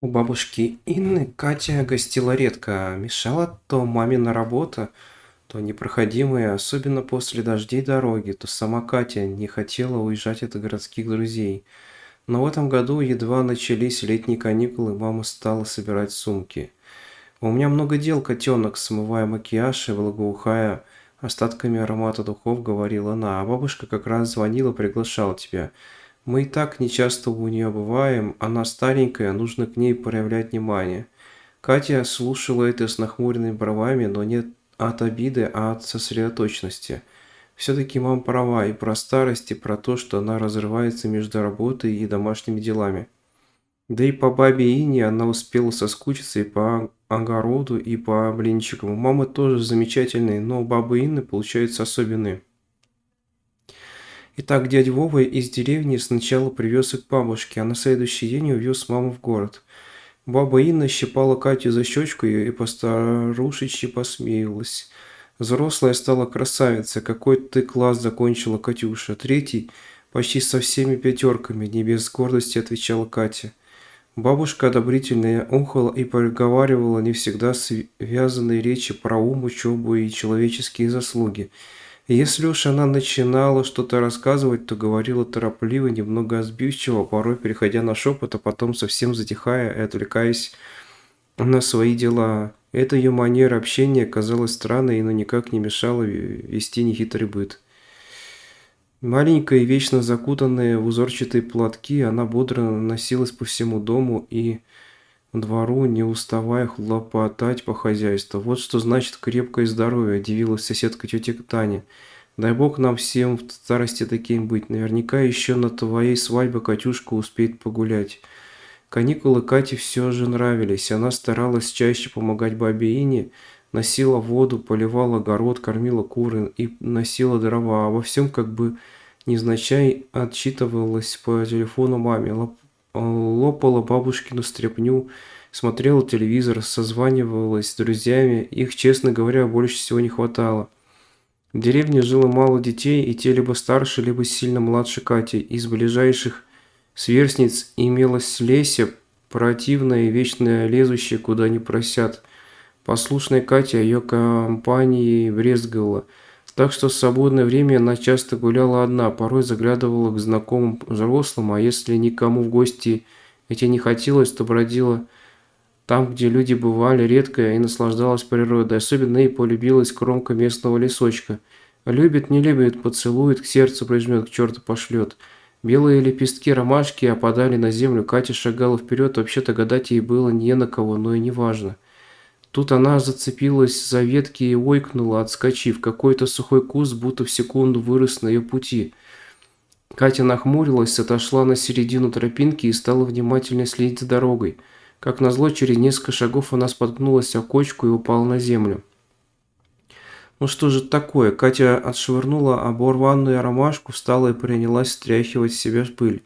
У бабушки Инны Катя гостила редко. Мешала то мамина работа, то непроходимые, особенно после дождей дороги, то сама Катя не хотела уезжать от городских друзей. Но в этом году едва начались летние каникулы, мама стала собирать сумки. «У меня много дел, котенок», смывая макияж и благоухая остатками аромата духов, говорила она, а бабушка как раз звонила, приглашала тебя. Мы и так нечасто у нее бываем, она старенькая, нужно к ней проявлять внимание. Катя слушала это с нахмуренными бровями, но не от обиды, а от сосредоточенности. Все-таки мама права и про старость, и про то, что она разрывается между работой и домашними делами. Да и по бабе Ине она успела соскучиться и по огороду, и по блинчикам. У мамы тоже замечательные, но у бабы Инны получаются особенные. Итак, дядя Вова из деревни сначала привез их к бабушке, а на следующий день увез маму в город. Баба Инна щипала Катю за щечку и постарушечьи посмеялась. Взрослая стала красавица. Какой ты класс закончила, Катюша? Третий, почти со всеми пятерками, не без гордости отвечала Катя. Бабушка одобрительно ухала и проговаривала не всегда связанные речи про ум, учебу и человеческие заслуги. И если уж она начинала что-то рассказывать, то говорила торопливо, немного сбивчиво, порой переходя на шепот, а потом совсем затихая и отвлекаясь на свои дела. Эта ее манера общения казалась странной, но никак не мешала вести нехитрый быт. Маленькая и вечно закутанная в узорчатые платки, она бодро носилась по всему дому и двору, не уставая хлопотать по хозяйству. Вот что значит крепкое здоровье, удивилась соседка тетя Таня. Дай бог нам всем в старости таким быть. Наверняка еще на твоей свадьбе Катюшка успеет погулять. Каникулы Кате все же нравились. Она старалась чаще помогать бабе Ине, носила воду, поливала огород, кормила кур и носила дрова. А во всем как бы невзначай отчитывалась по телефону маме, лопала бабушкину стряпню, смотрела телевизор, созванивалась с друзьями. Их, честно говоря, больше всего не хватало. В деревне жило мало детей, и те либо старше, либо сильно младше Кати. Из ближайших сверстниц имелась Леся, противная и вечно лезущая, куда не просят. Послушная Катя ее компанией брезговала. Так что в свободное время она часто гуляла одна, порой заглядывала к знакомым взрослым, а если никому в гости идти не хотелось, то бродила там, где люди бывали редко и наслаждалась природой. Особенно ей полюбилась кромка местного лесочка. Любит, не любит, поцелует, к сердцу прижмет, к черту пошлет. Белые лепестки ромашки опадали на землю, Катя шагала вперед, вообще-то гадать ей было не на кого, но и не важно. Тут она зацепилась за ветки и ойкнула, отскочив. Какой-то сухой куст будто в секунду вырос на ее пути. Катя нахмурилась, отошла на середину тропинки и стала внимательно следить за дорогой. Как назло, через несколько шагов она споткнулась о кочку и упала на землю. Ну что же это такое? Катя отшвырнула оборванную ромашку, встала и принялась стряхивать с себя пыль.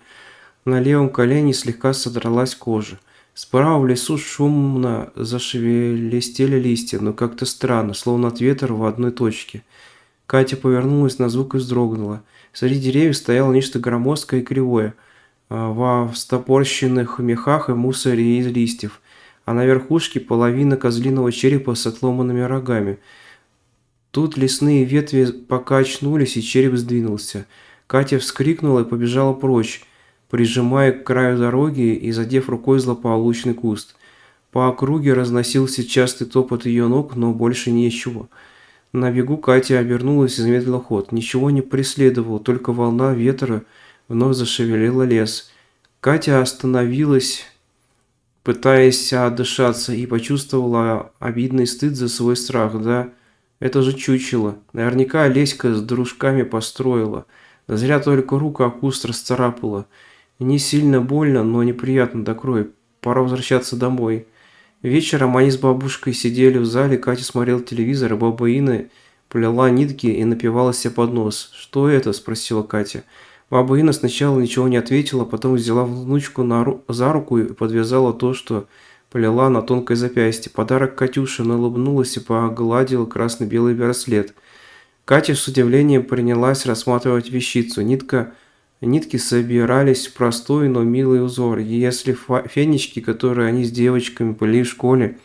На левом колене слегка содралась кожа. Справа в лесу шумно зашелестели листья, но как-то странно, словно от ветра в одной точке. Катя повернулась на звук и вздрогнула. Среди деревьев стояло нечто громоздкое и кривое, во встопорщенных мехах и мусоре из листьев, а на верхушке половина козлиного черепа с отломанными рогами. Тут лесные ветви пока очнулись, и череп сдвинулся. Катя вскрикнула и побежала прочь, прижимая к краю дороги и задев рукой злополучный куст. По округе разносился частый топот ее ног, но больше ничего. На бегу Катя обернулась и замедлила ход. Ничего не преследовало, только волна ветра вновь зашевелила лес. Катя остановилась, пытаясь отдышаться, и почувствовала обидный стыд за свой страх. Да, это же чучело. Наверняка Леська с дружками построила. Да зря только руку о куст расцарапала. Не сильно больно, но неприятно до крови. Пора возвращаться домой. Вечером они с бабушкой сидели в зале, Катя смотрела телевизор, а баба Инна плела нитки и напивала себе под нос. «Что это?» – спросила Катя. Баба Инна сначала ничего не ответила, потом взяла внучку за руку и подвязала то, что плела на тонкое запястье. Подарок Катюше, она улыбнулась и погладила красно-белый браслет. Катя с удивлением принялась рассматривать вещицу. Нитка Нитки собирались в простой, но милый узор. И если фенечки, которые они с девочками были в школе,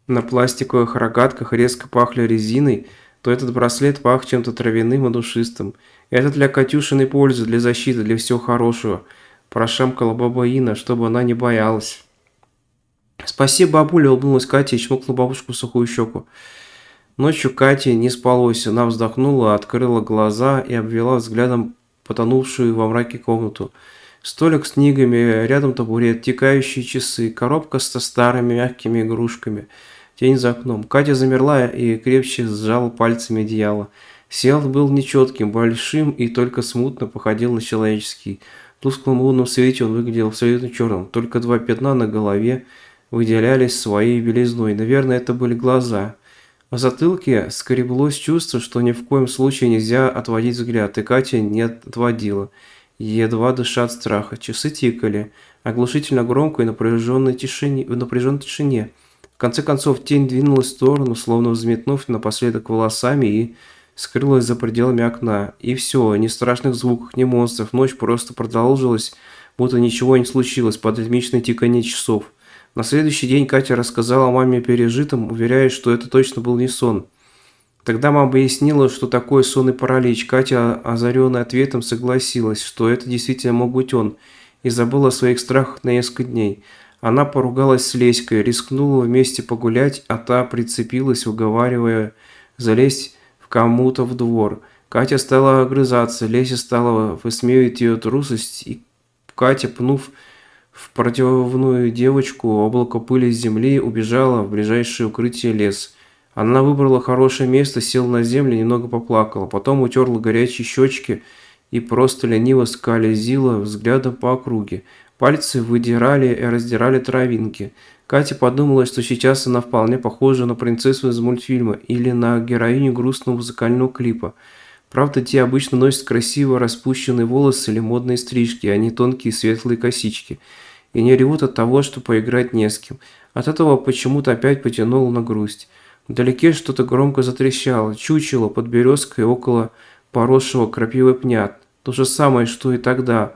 на пластиковых рогатках резко пахли резиной, то этот браслет пах чем-то травяным и душистым. «Это для Катюшиной пользы, для защиты, для всего хорошего», – прошамкала баба Инна, чтобы она не боялась. «Спасибо, бабуля», – улыбнулась Катя и чмокнула бабушку в сухую щеку. Ночью Кате не спалось, она вздохнула, открыла глаза и обвела взглядом потонувшую во мраке комнату. Столик с книгами, рядом табурет, тикающие часы, коробка со старыми мягкими игрушками, тень за окном. Катя замерла и крепче сжала пальцами одеяло. Силуэт был нечетким, большим и только смутно походил на человеческий. В тусклом лунном свете он выглядел абсолютно черным, только два пятна на голове выделялись своей белизной. Наверное, это были глаза. В затылке скреблось чувство, что ни в коем случае нельзя отводить взгляд, и Катя не отводила, едва дыша от страха. Часы тикали, оглушительно громко и в напряженной тишине. В конце концов тень двинулась в сторону, словно взметнув напоследок волосами, и скрылась за пределами окна. И все, ни страшных звуков, ни монстров, ночь просто продолжилась, будто ничего не случилось под ритмичное тиканье часов. На следующий день Катя рассказала маме о пережитом, уверяя, что это точно был не сон. Тогда мама объяснила, что такое сонный паралич. Катя, озаренная ответом, согласилась, что это действительно мог быть он, и забыла о своих страхах на несколько дней. Она поругалась с Леськой, рискнула вместе погулять, а та прицепилась, уговаривая залезть в кому-то в двор. Катя стала огрызаться, Леся стала высмеивать ее трусость, и Катя, пнув в противную девочку, облако пыли с земли, убежала в ближайшее укрытие лес. Она выбрала хорошее место, села на землю, немного поплакала, потом утерла горячие щечки и просто лениво скользила взглядом по округе. Пальцы выдирали и раздирали травинки. Катя подумала, что сейчас она вполне похожа на принцессу из мультфильма или на героиню грустного музыкального клипа. Правда, те обычно носят красиво распущенные волосы или модные стрижки, а не тонкие светлые косички. И не ревут от того, что поиграть не с кем. От этого почему-то опять потянуло на грусть. Вдалеке что-то громко затрещало, чучело под березкой около поросшего крапивой пня. То же самое, что и тогда.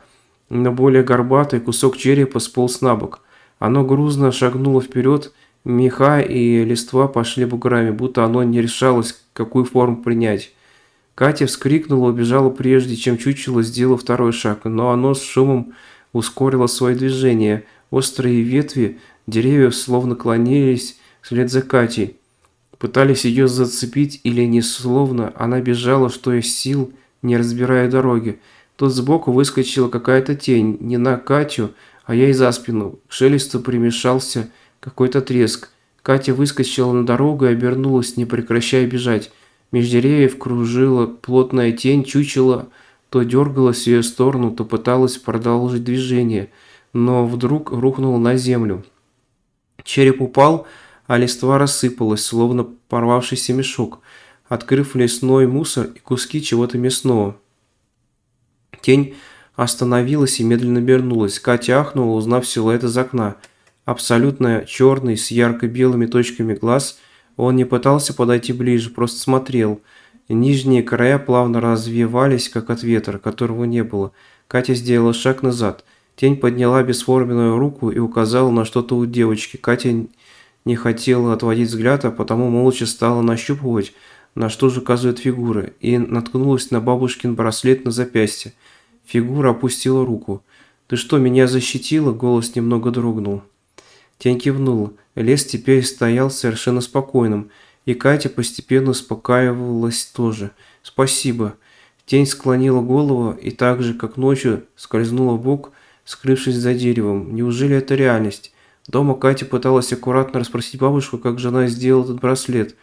Но более горбатый кусок черепа сполз на бок. Оно грузно шагнуло вперед, меха и листва пошли буграми, будто оно не решалось, какую форму принять. Катя вскрикнула, убежала прежде, чем чучело сделало второй шаг, но оно с шумом ускорило свои движения. Острые ветви деревьев словно клонились вслед за Катей. Пытались ее зацепить или не словно, она бежала, что из сил, не разбирая дороги. Тут сбоку выскочила какая-то тень, не на Катю, а ей за спину. К шелесту примешался какой-то треск. Катя выскочила на дорогу и обернулась, не прекращая бежать. Меж деревьев кружила плотная тень, чучело то дергалась в ее сторону, то пыталась продолжить движение, но вдруг рухнула на землю. Череп упал, а листва рассыпалась, словно порвавшийся мешок, открыв лесной мусор и куски чего-то мясного. Тень остановилась и медленно обернулась. Катя ахнула, узнав силуэт из окна. Абсолютно черный, с ярко-белыми точками глаз, он не пытался подойти ближе, просто смотрел. Нижние края плавно развивались, как от ветра, которого не было. Катя сделала шаг назад. Тень подняла бесформенную руку и указала на что-то у девочки. Катя не хотела отводить взгляд, а потому молча стала нащупывать, на что же указывает фигура, и наткнулась на бабушкин браслет на запястье. Фигура опустила руку. «Ты что, меня защитила?» Голос немного дрогнул. Тень кивнула. Лес теперь стоял совершенно спокойным, и Катя постепенно успокаивалась тоже. «Спасибо». Тень склонила голову и так же, как ночью, скользнула вбок, скрывшись за деревом. Неужели это реальность? Дома Катя пыталась аккуратно расспросить бабушку, как же она сделала этот браслет.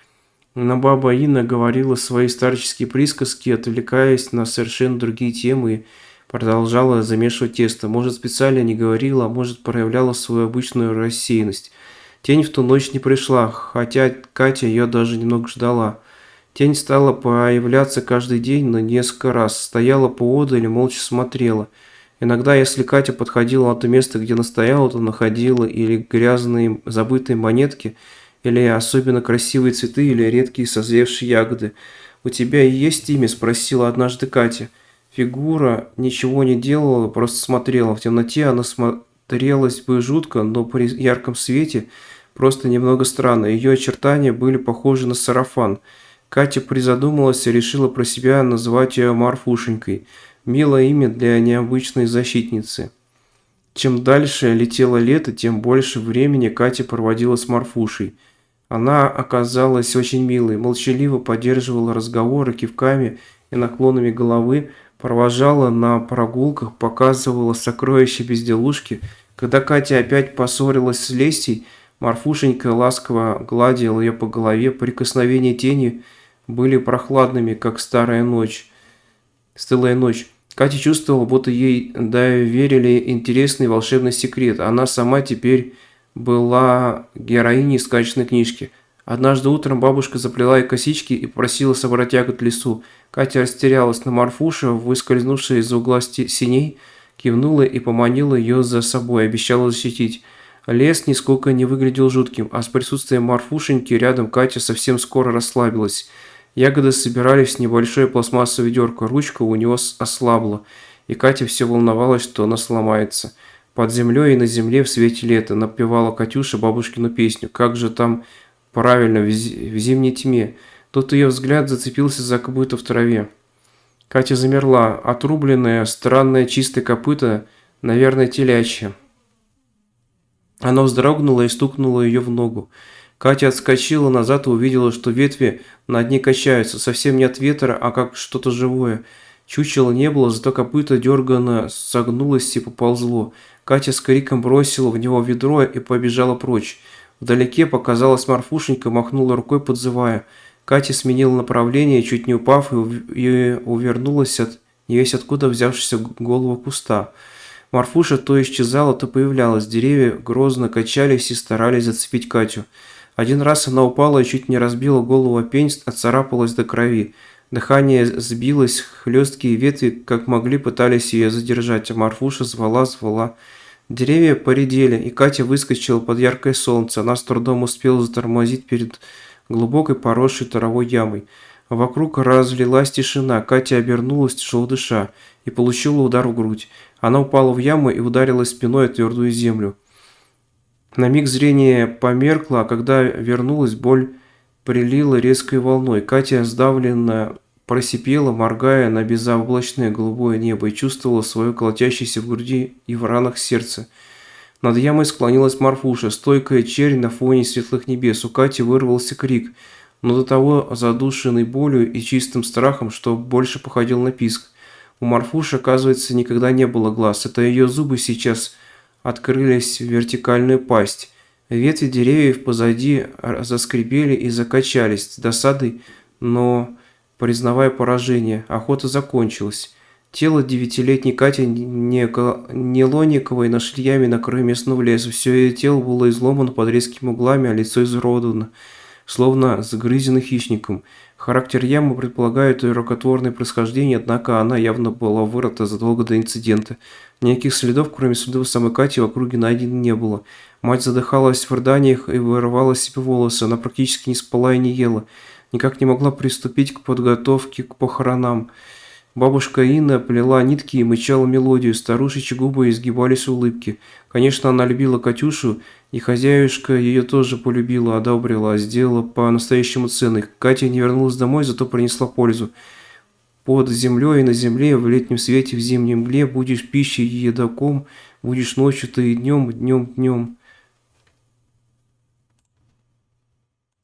Но баба Инна говорила свои старческие присказки, отвлекаясь на совершенно другие темы, и продолжала замешивать тесто. Может, специально не говорила, а может, проявляла свою обычную рассеянность. Тень в ту ночь не пришла, хотя Катя ее даже немного ждала. Тень стала появляться каждый день, но несколько раз. Стояла поодаль и молча смотрела. Иногда, если Катя подходила на то место, где она стояла, то находила или грязные забытые монетки, или особенно красивые цветы, или редкие созревшие ягоды. «У тебя и есть имя?» – спросила однажды Катя. фигура ничего не делала, просто смотрела. В темноте она смотрелась бы жутко, но при ярком свете просто немного странно. Ее очертания были похожи на сарафан. Катя призадумалась и решила про себя назвать ее Марфушенькой. Милое имя для необычной защитницы. Чем дальше летело лето, тем больше времени Катя проводила с Марфушей. Она оказалась очень милой, молчаливо поддерживала разговоры кивками и наклонами головы, провожала на прогулках, показывала сокровища безделушки. Когда Катя опять поссорилась с Лесей, Марфушенька ласково гладила ее по голове, прикосновения тени были прохладными, как стылая ночь. Катя чувствовала, будто ей доверили интересный волшебный секрет. Она сама теперь была героиней сказочной книжки. Однажды утром бабушка заплела ей косички и попросила собрать ягод в лесу. Катя растерялась, но Марфуша, выскользнувшая из-за угла синей, кивнула и поманила ее за собой, обещала защитить. Лес нисколько не выглядел жутким, а с присутствием Марфушеньки рядом Катя совсем скоро расслабилась. Ягоды собирались в небольшое пластмассовое ведерко, ручка у него ослабла, и Катя все волновалась, что она сломается. Под землей и на земле в свете лета напевала Катюша бабушкину песню. Как же там правильно, в зимней тьме. Тут ее взгляд зацепился за копыто в траве. Катя замерла, отрубленное, странное чистое копыто, наверное, телячье. Оно вздрогнуло и стукнуло ее в ногу. Катя отскочила назад и увидела, что ветви над ней качаются, совсем не от ветра, а как что-то живое. Чучела не было, зато копыто дерганно согнулось и поползло. Катя с криком бросила в него ведро и побежала прочь. Вдалеке показалась Марфушенька, махнула рукой, подзывая. Катя сменила направление, чуть не упав, и увернулась от невесть откуда взявшегося голого куста. Марфуша то исчезала, то появлялась. Деревья грозно качались и старались зацепить Катю. Один раз она упала и чуть не разбила голову о пень, отцарапалась до крови. Дыхание сбилось, хлесткие ветви, как могли, пытались ее задержать, а Марфуша звала. Деревья поредели, и Катя выскочила под яркое солнце. Она с трудом успела затормозить перед глубокой поросшей травой ямой. Вокруг разлилась тишина. Катя обернулась, тяжело дыша, и получила удар в грудь. Она упала в яму и ударилась спиной о твердую землю. На миг зрение померкло, а когда вернулась, боль прилила резкой волной. Катя сдавленно просипела, моргая на безоблачное голубое небо, и чувствовала свое колотящееся в груди и в ранах сердце. Над ямой склонилась Марфуша, стойкая чернь на фоне светлых небес. У Кати вырвался крик, но до того задушенный болью и чистым страхом, что больше походил на писк. У Марфуши, оказывается, никогда не было глаз. Это ее зубы сейчас открылись в вертикальную пасть. Ветви деревьев позади заскрипели и закачались с досадой, но признавая поражение. Охота закончилась. Тело девятилетней Кати Нелониковой нашли яме на краю местного леса. Все ее тело было изломано под резкими углами, а лицо изуродовано, словно загрызено хищником. Характер ямы предполагает ее рукотворное происхождение, однако она явно была вырыта задолго до инцидента. Никаких следов, кроме следов самой Кати, в округе найдено не было. Мать задыхалась в рыданиях и вырывала себе волосы. Она практически не спала и не ела. Никак не могла приступить к подготовке к похоронам. Бабушка Инна плела нитки и мычала мелодию. Старушечьи губы изгибались в улыбке. Конечно, она любила Катюшу, и хозяюшка ее тоже полюбила, одобрила, сделала по-настоящему ценной. Катя не вернулась домой, зато принесла пользу. Под землей и на земле, в летнем свете, в зимнем мгле будешь пищей и едоком, будешь ночью ты и днем, днем, днем.